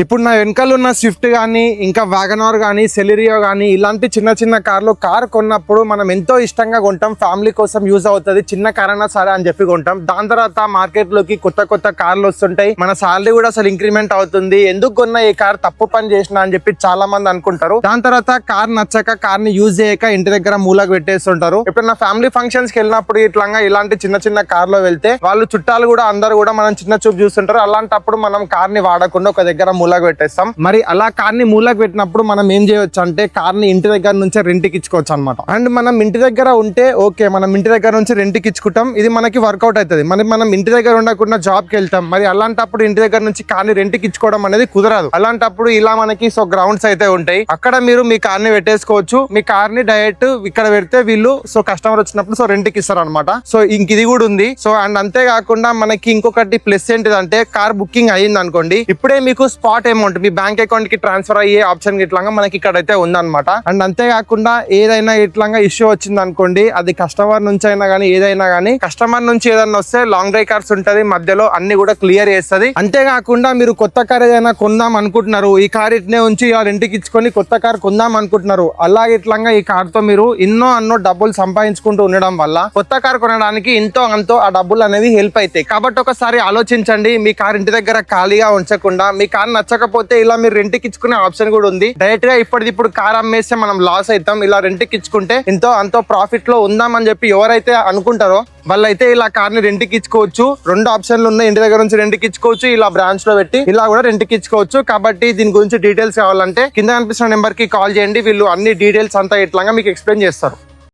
ఇప్పుడు నా వెనకాల ఉన్న స్విఫ్ట్ గానీ, ఇంకా వ్యాగనార్ గానీ, సెలెరియో గానీ ఇలాంటి చిన్న చిన్న కార్లు కార్ కొన్నప్పుడు మనం ఎంతో ఇష్టంగా కొంటాం. ఫ్యామిలీ కోసం యూజ్ అవుతుంది, చిన్న కార్ అయినా సరే అని చెప్పి కొంటాం. దాని తర్వాత మార్కెట్ లోకి కొత్త కొత్త కార్లు వస్తుంటాయి, మన సాలరీ కూడా అసలు ఇంక్రిమెంట్ అవుతుంది. ఎందుకు కొన్న ఈ కార్ తప్పు పని చేసిన అని చెప్పి చాలా మంది అనుకుంటారు. దాని తర్వాత కార్ నచ్చక కార్ ని యూజ్ చేయక ఇంటి దగ్గర మూలకు పెట్టేస్తుంటారు. ఇప్పుడు నా ఫ్యామిలీ ఫంక్షన్స్ కి వెళ్ళినప్పుడు ఇలాంటి చిన్న చిన్న కార్ లో వెళ్తే వాళ్ళు చుట్టాలు కూడా అందరు కూడా మనం చిన్న చూపు చూస్తుంటారు. అలాంటప్పుడు మనం కార్ ని వాడకుండా ఒక దగ్గర మూలకు పెట్టేస్తాం. మరి అలా కార్ ని మూలకు పెట్టినప్పుడు మనం ఏం చేయవచ్చు అంటే కార్ ని ఇంటి దగ్గర నుంచే రెంట్కి ఇచ్చుకోవచ్చు అనమాట. అండ్ మనం ఇంటి దగ్గర ఉంటే ఓకే, మనం ఇంటి దగ్గర నుంచి రెంట్కి ఇచ్చుకుంటాం, ఇది మనకి వర్కౌట్ అవుతుంది. మరి మనం ఇంటి దగ్గర ఉండకుండా జాబ్ కి వెళ్తాం, మరి అలాంటప్పుడు ఇంటి దగ్గర నుంచి కార్ ని రెంట్కి ఇచ్చుకోవడం అనేది కుదరదు. అలాంటప్పుడు ఇలా మనకి గ్రౌండ్స్ అయితే ఉంటాయి, అక్కడ మీరు మీ కార్ ని పెట్టేసుకోవచ్చు. మీ కార్ ని డైరెక్ట్ ఇక్కడ పెడితే వీళ్ళు కస్టమర్ వచ్చినప్పుడు రెంట్కి ఇస్తారు అనమాట. ఇంక ఇది కూడా ఉంది. అండ్ అంతేకాకుండా మనకి ఇంకొకటి ప్లస్ ఏంటిదంటే కార్ బుకింగ్ అయ్యింది అనుకోండి, ఇప్పుడే మీకు స్పాట్ అమౌంట్ మీ బ్యాంక్ అకౌంట్ కి ట్రాన్స్ఫర్ అయ్యే ఆప్షన్ ఇట్లా మనకి ఇక్కడైతే ఉందన్నమాట. అండ్ అంతేకాకుండా ఏదైనా ఇట్లా ఇష్యూ వచ్చింది అనుకోండి, అది కస్టమర్ నుంచి అయినా కానీ ఏదైనా కానీ, కస్టమర్ నుంచి ఏదైనా వస్తే లాంగ్ డ్రైవ్ కార్స్ ఉంటది, మధ్యలో అన్ని కూడా క్లియర్ చేస్తుంది. అంతేకాకుండా మీరు కొత్త కార్ ఏదైనా కొందాం అనుకుంటున్నారు, ఈ కార్ ఇట్నే ఉంచి రెంట్కి ఇచ్చుకొని కొత్త కార్ కొందాం అనుకుంటున్నారు, అలాగే ఇట్లా ఈ కార్ తో మీరు ఎన్నో డబ్బులు సంపాదించుకుంటూ ఉండడం వల్ల కొత్త కార్ కొనడానికి ఎంతో అంతో ఆ డబ్బులు అనేది హెల్ప్ అవుతాయి. కాబట్టి ఒకసారి ఆలోచించండి, మీ కార్ ఇంటి దగ్గర ఖాళీగా ఉంచకుండా, మీ కార్ నచ్చకపోతే ఇలా మీరు రెంట్కి ఇచ్చుకునే ఆప్షన్ కూడా ఉంది. డైరెక్ట్ గా ఇప్పుడు కార్ అమ్మేస్తే మనం లాస్ అవుతాం, ఇలా రెంట్కి ఇచ్చుకుంటే ఎంతో అంతో ప్రాఫిట్ లో ఉందామని చెప్పి ఎవరైతే అనుకుంటారో వాళ్ళైతే ఇలా కార్ ని రెంట్కి ఇచ్చుకోవచ్చు. 2 ఆప్షన్లు ఉన్నాయి, ఇంటి దగ్గర నుంచి రెంట్కి ఇచ్చుకోవచ్చు, ఇలా బ్రాంచ్ లో పెట్టి ఇలా కూడా రెంట్కి ఇచ్చుకోవచ్చు. కాబట్టి దీని గురించి డీటెయిల్స్ కావాలంటే కింద కనిపిస్తున్న నెంబర్ కి కాల్ చేయండి, వీళ్ళు అన్ని డీటెయిల్స్ అంతా ఇట్లా మీకు ఎక్స్ప్లెయిన్ చేస్తారు.